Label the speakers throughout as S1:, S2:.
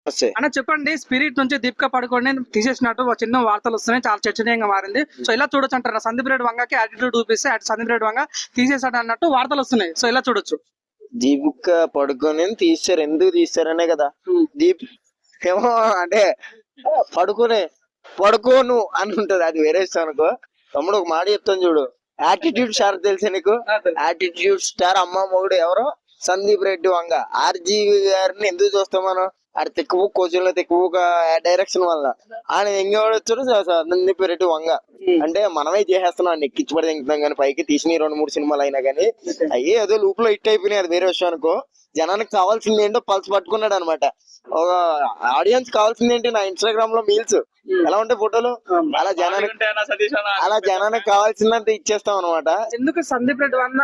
S1: అన్న చెప్పండి, స్పిరిట్ నుంచి దీపికా పడుకోని తీసేసినట్టు ఒక చిన్న వార్తలు వస్తున్నాయి, చాలా చర్చనీయంగా మారింది. సో ఇలా చూడొచ్చు అంటారు, సందీప్ రెడ్డి వంగకి యాటిట్యూడ్ చూపిస్తే సందీప్ రెడ్డి వంగ తీసేసాడు అన్నట్టు వార్తలు వస్తున్నాయి. సో ఇలా చూడొచ్చు.
S2: దీపిక పడుకొని తీస్తారు, ఎందుకు తీస్తారనే కదా. దీప్ ఏమో అంటే పడుకోను అని ఉంటది, అది వేరే ఇష్టం అనుకో. తమ్ముడు ఒక మాట చెప్తాను చూడు, యాటిట్యూడ్ స్టార్ తెలుసా నీకు? యాటిట్యూడ్ స్టార్ అమ్మ మొగుడు ఎవరో సందీప్ రెడ్డి వంగ. ఆర్జీవి గారిని ఎందుకు చూస్తాం మనం? ఆడ తిక్కువ కోచింగ్ లో తిక్కువ డైరెక్షన్ వల్ల ఆయన ఎంగేవాడు సందీప్ రెడ్డి వంగ. అంటే మనమే చేసేస్తున్నాం, ఎక్కించబడి తింటున్నాం కానీ పైకి తీసిన 2-3 సినిమాలు అయినా కానీ అయ్యే ఏదో లూప్ లో హిట్ అయిపోయినాయి, అది వేరే విషయం అనుకో. జనానికి కావాల్సింది ఏంటో పల్స్ పట్టుకున్నాడు అనమాట. ఒక ఆడియన్స్ కావాల్సింది ఏంటి, నా ఇన్స్టాగ్రామ్ లో మీల్స్ ఎలా ఉంటాయి ఫోటోలు, అలా జనానికి కావాల్సిందంత ఇచ్చేస్తాం అనమాట.
S1: ఎందుకు సందీప్ రెడ్డి వంగ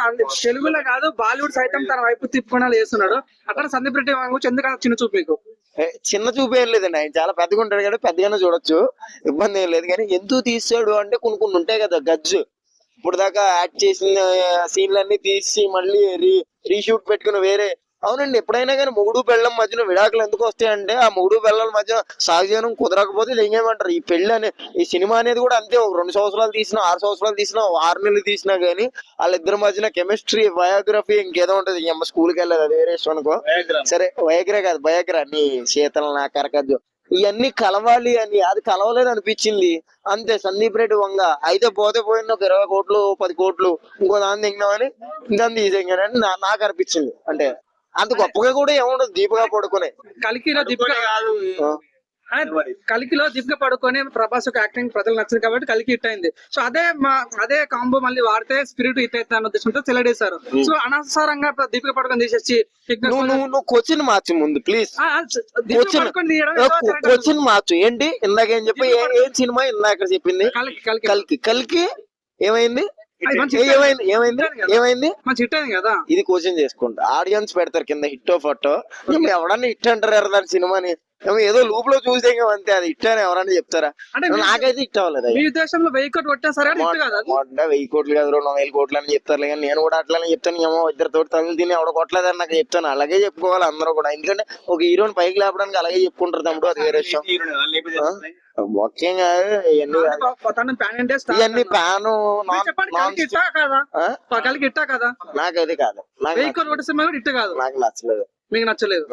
S1: తెలుగులో కాదు బాలీవుడ్ సైతం తన వైపు తిప్పుకునేలా చేస్తున్నాడు. అక్కడ సందీప్ రెడ్డి వంగ ఎందుకు చిన్న చూపు మీకు?
S2: చిన్న చూపు ఏం లేదండి, ఆయన చాలా పెద్దగా ఉంటాడు కదా, పెద్దగానే చూడొచ్చు, ఇబ్బంది ఏం లేదు. కానీ ఎందుకు తీసాడు అంటే కొన్ని ఉంటాయి కదా గజ్జు. ఇప్పుడు దాకా యాడ్ చేసిన సీన్లన్నీ తీసి మళ్ళీ రీషూట్ పెట్టుకుని వేరే. అవునండి, ఎప్పుడైనా కానీ మొగుడు పెళ్ళం మధ్యన విడాకులు ఎందుకు వస్తాయంటే ఆ మొగుడు పెళ్ళల మధ్య సాగజీవనం కుదరకపోతే ఏమంటారు. ఈ పెళ్లి అనే ఈ సినిమా అనేది కూడా అంతే. ఒక 2 సంవత్సరాలు తీసినా, 6 సంవత్సరాలు తీసినా, 6 నెలలు తీసినా గానీ వాళ్ళిద్దరి మధ్యన కెమిస్ట్రీ, బయోగ్రఫీ ఇంకేదో ఉంటది. అమ్మ స్కూల్కి వెళ్ళదు, అది వేరే ఇష్టం అనుకో. సరే వయగ్రా కాదు, బయోగ్రా నీ శీతల నా కరకద్దు ఇవన్నీ కలవాలి అని, అది కలవలేదు అనిపించింది అంతే. సందీప్ రెడ్డి వంగ అయితే పోతే పోయింది, ఒక 20 కోట్లు 10 కోట్లు ఇంకో దాన్ని దిగినామని దాన్ని తీసేగానని నాకు అనిపించింది. అంటే అంత గొప్పగా కూడా ఏముండదు దీపిక పడుకునే.
S1: కలికిలో దీపిక పడుకొని ప్రభాస్ యొక్క యాక్టింగ్ ప్రజలు నచ్చింది కాబట్టి కలికి హిట్ అయింది. సో అదే కాంబో మళ్ళీ వాడితే స్పిరిట్ హిట్ అవుతుంది అన్న ఉద్దేశంతో సెలెడేశారు. సో అనవసరంగా దీపిక పడుకొని తీసేసి
S2: నువ్వు క్వశ్చన్ మార్చు ముందు ప్లీజ్. క్వశ్చన్ మార్చు ఏంటి? ఇందాక ఏం చెప్పి ఏం సినిమా ఇందాక చెప్పింది? కలికి ఏమైంది? ఏమైంది
S1: కదా.
S2: ఇది క్వశ్చన్ చేసుకుంటా ఆడియన్స్ పెడతారు కింద హిట్ ఫోటో. ఎవడన్నా హిట్ అంటారు ఎర్ర సినిమాని, ఏదో లూప్ లో చూసే అంతే. అది హిట్ అని ఎవరన్నా చెప్తారా? నాకైతే హిట్ అవ్వలేదు.
S1: మీ దేశంలో 1000 కోట్లు కొట్టేసారా?
S2: 1000 కోట్లు కాదు 2000 కోట్లు అని చెప్తారు. కానీ నేను కూడా అట్లానే చెప్తాను. ఏమో ఇద్దరితో తమిళ తిని ఎవడ కొట్టలేదని నాకు చెప్తాను. అలాగే చెప్పుకోవాలి అందరూ కూడా, ఎందుకంటే ఒక హీరోని పైకి లేపడానికి అలాగే చెప్పుకుంటారు తమ్ముడు, అది వేరే విషయం. ముఖ్యంగా ఇవన్నీ ప్యాను నాకైతే కాదు, నాకు నచ్చలేదు.
S1: మీకు నచ్చలేదు?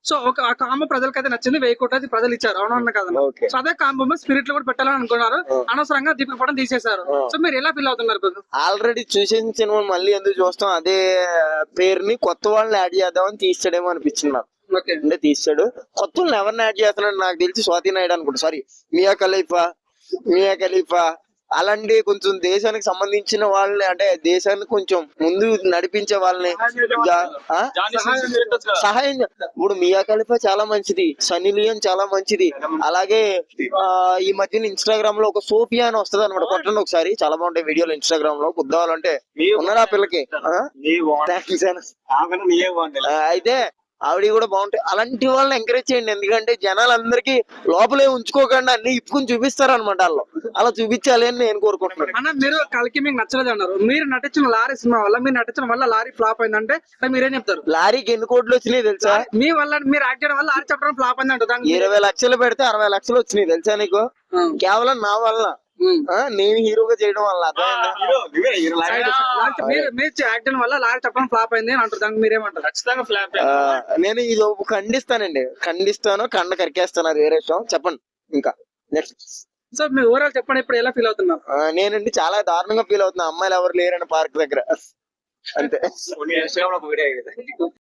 S1: సో ఒక కాంబో ప్రజలకైతే నచ్చింది, 1000 కోట్లు అయితే ప్రజలు ఇచ్చారు, అవునన్నా కదా. సో అదే కాంబో స్పిరిట్ లో కూడా పెట్టాలని అనుకున్నారు, అనవసరంగా దీపిక పడడం తీసేశారు. సో మీరు ఎలా ఫీల్ అవుతున్నారు?
S2: ఆల్రెడీ చూసేసిన సినిమా మళ్ళీ ఎందుకు చూస్తాం? అదే పేరుని కొత్త వాళ్ళని యాడ్ చేద్దామని తీసాడేమో అనిపించింది నాకు. అంటే తీసాడు, కొత్త వాళ్ళని ఎవరిని యాడ్ చేస్తున్నాడు నాకు తెలిసి స్వాతి నాయుడు అనుకుంటా, సారీ మియా ఖలీఫా అలాంటి కొంచెం దేశానికి సంబంధించిన వాళ్ళని, అంటే దేశాన్ని కొంచెం ముందు నడిపించే వాళ్ళని సహాయం. ఇప్పుడు మియా ఖలీఫా చాలా మంచిది, సన్నీ లియోన్ చాలా మంచిది. అలాగే ఈ మధ్యన ఇన్స్టాగ్రామ్ లో ఒక సోఫియా అని వస్తుంది అనమాట, కొట్టండి ఒకసారి, చాలా బాగుంటాయి వీడియోలు ఇన్స్టాగ్రామ్ లో. కుద్దావాలంటే ఉన్నారా పిల్లకి? అయితే ఆవిడ కూడా బాగుంటాయి. అలాంటి వాళ్ళని ఎంకరేజ్ చేయండి, ఎందుకంటే జనాలందరికీ లోపలే ఉంచుకోకుండా అన్ని ఇప్పుకుని చూపిస్తారు అనమాట. వాళ్ళు అలా చూపించాలి అని నేను కోరుకుంటున్నాను.
S1: అన్న మీరు కలికి మీకు నచ్చలేదు అన్నారు, మీరు నటించిన లారీ సినిమా వల్ల, మీరు నటించడం వల్ల లారీ ఫ్లాప్ అయిందంటే మీరేం చెప్తారు?
S2: లారీకి ఎన్ని కోట్లు వచ్చినాయి తెలుసా?
S1: మీ వల్ల మీరు యాక్ట్ చేయడం వల్ల లారీ చెప్పడం ఫ్లాప్ అయింది అంటారు.
S2: 20 లక్షలు పెడితే 60 లక్షలు వచ్చినాయి తెలుసా నీకు? కేవలం నా వల్ల, నేను హీరోగా చేయడం వల్ల.
S1: యాక్టింగ్ వల్ల లారీ చెప్పడం ఫ్లాప్ అయింది అని అంటారు, దానికి మీరేమంటారు? ఖచ్చితంగా ఫ్లాప్.
S2: నేను ఇది ఖండిస్తాను, కరికేస్తాను, అది వేరే విషయం. చెప్పండి ఇంకా నెక్స్ట్.
S1: సో మీ ఓవరాల్ చెప్పండి, ఇప్పుడు ఎలా ఫీల్ అవుతున్నారు?
S2: నేనండి చాలా దారుణంగా ఫీల్ అవుతున్నా, అమ్మాయిలు ఎవరు లేరని పార్క్ దగ్గర, అంతే.